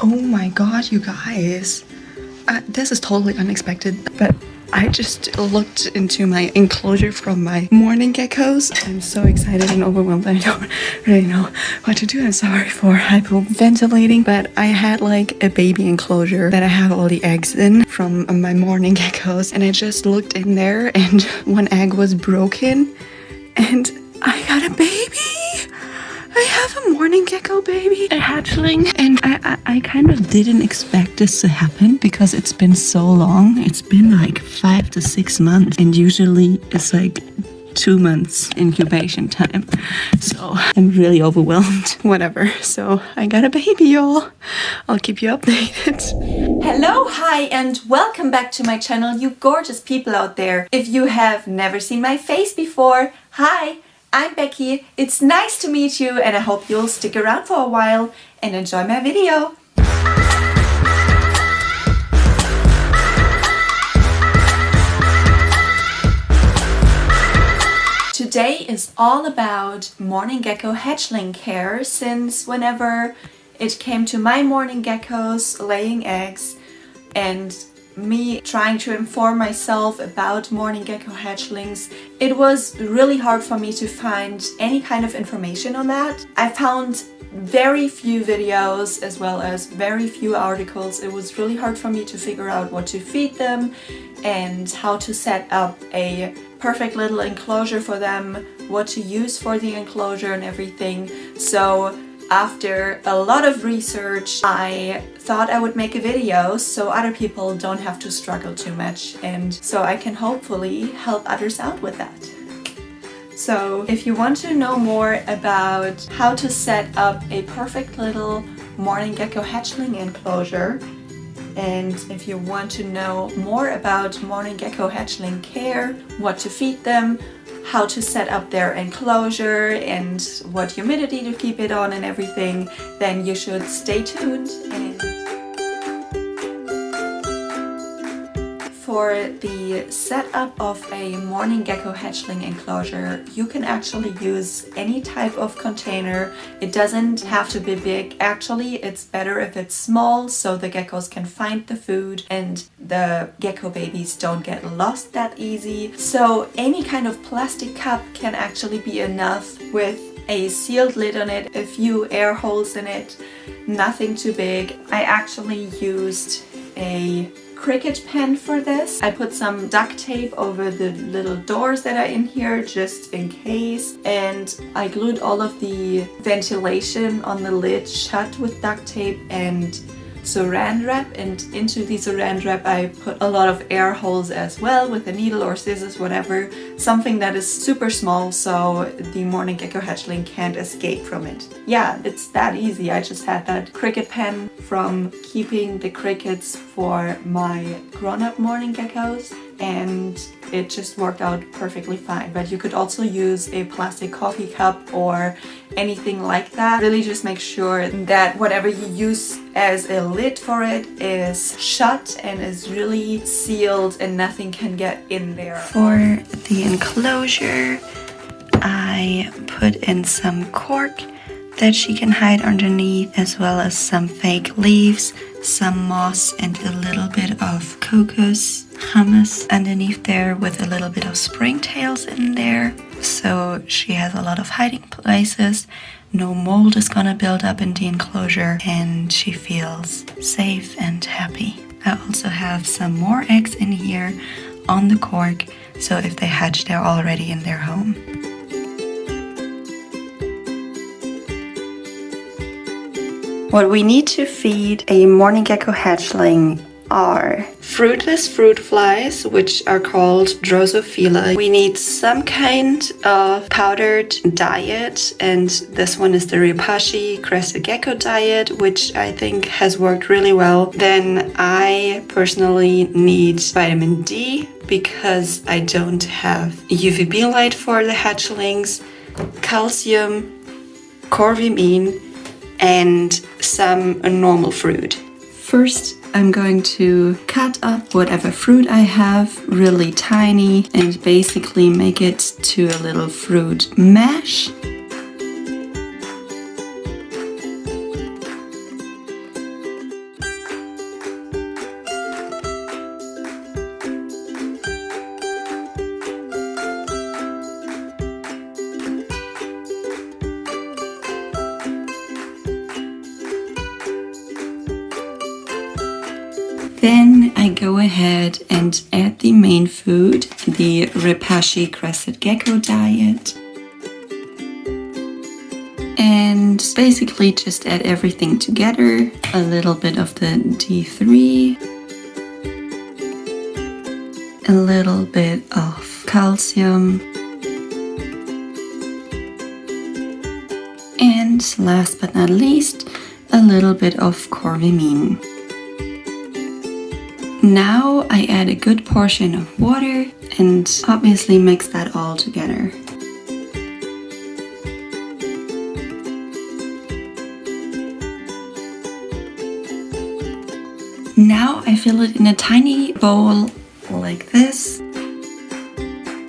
Oh my god, you guys. This is totally unexpected, but I just looked into my enclosure from my mourning geckos. I'm so excited and overwhelmed. I don't really know what to do. I'm sorry for hyperventilating, but I had like a baby enclosure that I have all the eggs in from my mourning geckos, and I just looked in there and one egg was broken and I got a baby. I have a mourning gecko baby, a hatchling, and I kind of didn't expect this to happen because it's been so long. It's been like 5 to 6 months, and usually it's like 2 months incubation time. So I'm really overwhelmed. Whatever. So I got a baby, y'all. I'll keep you updated. Hello, hi, and welcome back to my channel, you gorgeous people out there. If you have never seen my face before, hi, I'm Becci. It's nice to meet you, and I hope you'll stick around for a while and enjoy my video. Today is all about Mourning Gecko Hatchling Care, since whenever it came to my mourning geckos laying eggs and me trying to inform myself about mourning gecko hatchlings, it was really hard for me to find any kind of information on that. I found very few videos as well as very few articles. It was really hard for me to figure out what to feed them and how to set up a perfect little enclosure for them, what to use for the enclosure and everything. So after a lot of research, I thought I would make a video so other people don't have to struggle too much, and so I can hopefully help others out with that. So if you want to know more about how to set up a perfect little mourning gecko hatchling enclosure, and if you want to know more about Mourning Gecko Hatchling Care, what to feed them, how to set up their enclosure and what humidity to keep it on and everything, then you should stay tuned. And for the setup of a mourning gecko hatchling enclosure, you can actually use any type of container. It doesn't have to be big. Actually, it's better if it's small so the geckos can find the food and the gecko babies don't get lost that easy. So any kind of plastic cup can actually be enough, with a sealed lid on it, a few air holes in it, nothing too big. I actually used a cricket pen for this. I put some duct tape over the little doors that are in here just in case, and I glued all of the ventilation on the lid shut with duct tape and saran wrap, and into the saran wrap I put a lot of air holes as well with a needle or scissors, whatever, something that is super small so the mourning gecko hatchling can't escape from it. Yeah, it's that easy. I just had that cricket pen from keeping the crickets for my grown-up mourning geckos, and it just worked out perfectly fine. But you could also use a plastic coffee cup or anything like that. Really just make sure that whatever you use as a lid for it is shut and is really sealed and nothing can get in there. For the enclosure, I put in some cork that she can hide underneath, as well as some fake leaves, some moss, and a little bit of cocos hummus underneath there, with a little bit of springtails in there. So she has a lot of hiding places. No mold is gonna build up in the enclosure, and she feels safe and happy. I also have some more eggs in here on the cork, so if they hatch, they're already in their home. What we need to feed a mourning gecko hatchling are fruitless fruit flies, which are called Drosophila. We need some kind of powdered diet, and this one is the Ripashi crested gecko diet, which I think has worked really well. Then I personally need vitamin D because I don't have UVB light for the hatchlings, calcium, corvimine, and some normal fruit. First, I'm going to cut up whatever fruit I have really tiny and basically make it to a little fruit mash. Then I go ahead and add the main food, the Becci crested gecko diet. And basically just add everything together. A little bit of the D3. A little bit of calcium. And last but not least, a little bit of corvimine. Now I add a good portion of water and obviously mix that all together. Now I fill it in a tiny bowl like this,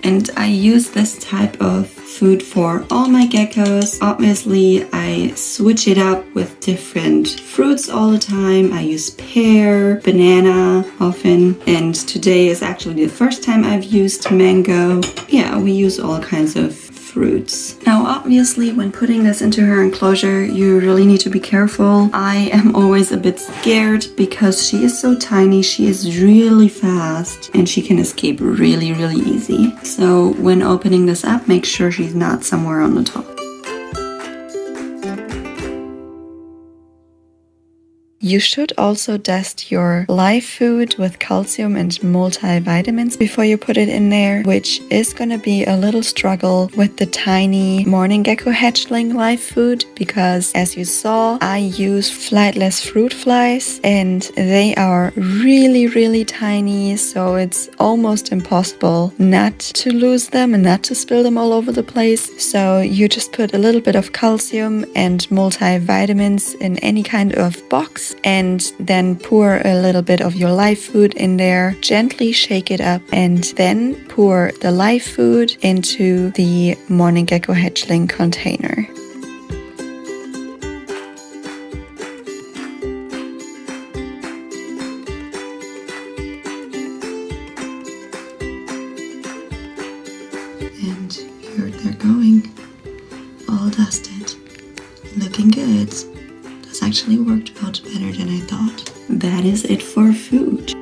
and I use this type of food for all my geckos. Obviously I switch it up with different fruits all the time. I use pear, banana often, and today is actually the first time I've used mango. Yeah, we use all kinds of fruits. Now obviously when putting this into her enclosure you really need to be careful. I am always a bit scared because she is so tiny, she is really fast and she can escape really easy. So when opening this up, make sure she's not somewhere on the top. You should also dust your live food with calcium and multivitamins before you put it in there, which is going to be a little struggle with the tiny Mourning Gecko Hatchling live food because, as you saw, I use flightless fruit flies and they are really tiny, so it's almost impossible not to lose them and not to spill them all over the place. So you just put a little bit of calcium and multivitamins in any kind of box and then pour a little bit of your live food in there, gently shake it up, and then pour the live food into the Mourning Gecko Hatchling container. And here they're going, all dusted, looking good. This actually worked out better than I thought. That is it for food.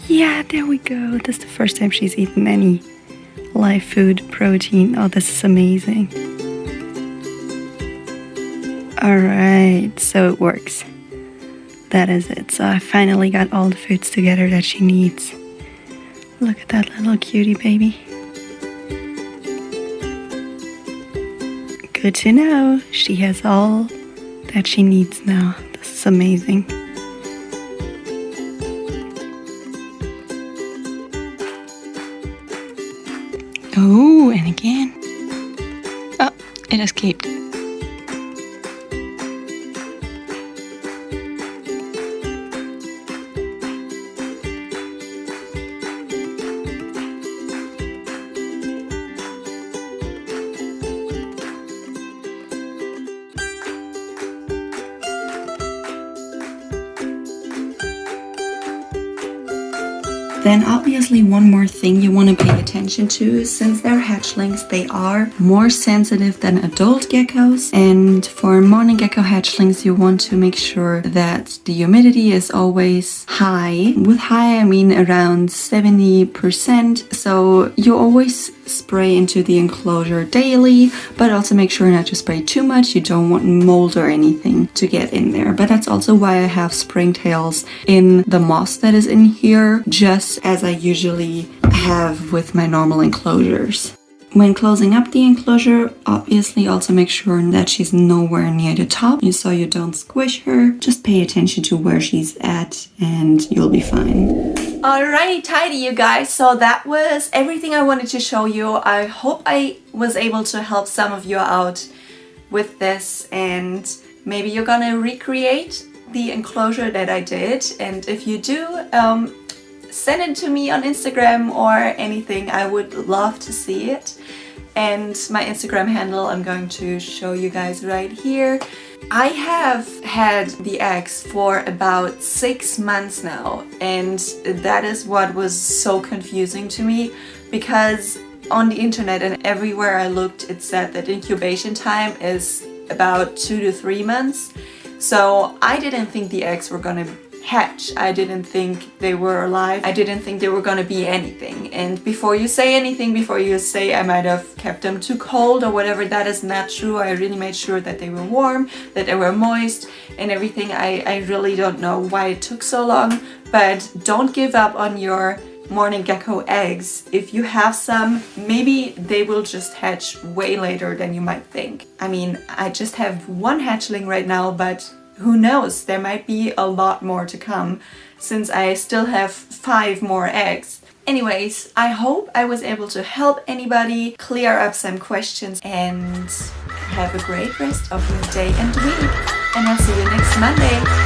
Yeah, there we go. This is the first time she's eaten any live food protein. Oh, this is amazing. Alright, so it works. That is it. So I finally got all the foods together that she needs. Look at that little cutie baby. Good to know. She has all that she needs now. This is amazing. Oh, and again. Oh, it escaped. Then obviously one more thing you want to pay attention to, since they're hatchlings, they are more sensitive than adult geckos. And for Mourning Gecko hatchlings, you want to make sure that the humidity is always high. With high, I mean around 70%. So you always spray into the enclosure daily, but also make sure not to spray too much. You don't want mold or anything to get in there. But that's also why I have springtails in the moss that is in here, just as I usually have with my normal enclosures. When closing up the enclosure, obviously also make sure that she's nowhere near the top, so you don't squish her. Just pay attention to where she's at and you'll be fine. Alrighty, tidy you guys. So that was everything I wanted to show you. I hope I was able to help some of you out with this, and maybe you're gonna recreate the enclosure that I did, and if you do, send it to me on Instagram or anything. I would love to see it. And my Instagram handle I'm going to show you guys right here. I have had the eggs for about 6 months now, and that is what was so confusing to me, because on the internet and everywhere I looked, it said that incubation time is about 2 to 3 months. So I didn't think the eggs were gonna hatch. I didn't think they were alive. I didn't think they were gonna be anything. And before you say anything, before you say I might have kept them too cold or whatever, that is not true. I really made sure that they were warm, that they were moist and everything. I really don't know why it took so long, but don't give up on your mourning gecko eggs. If you have some, maybe they will just hatch way later than you might think. I mean, I just have one hatchling right now, but who knows, there might be a lot more to come, since I still have 5 more eggs. Anyways, I hope I was able to help anybody clear up some questions, and have a great rest of your day and week. And I'll see you next Monday.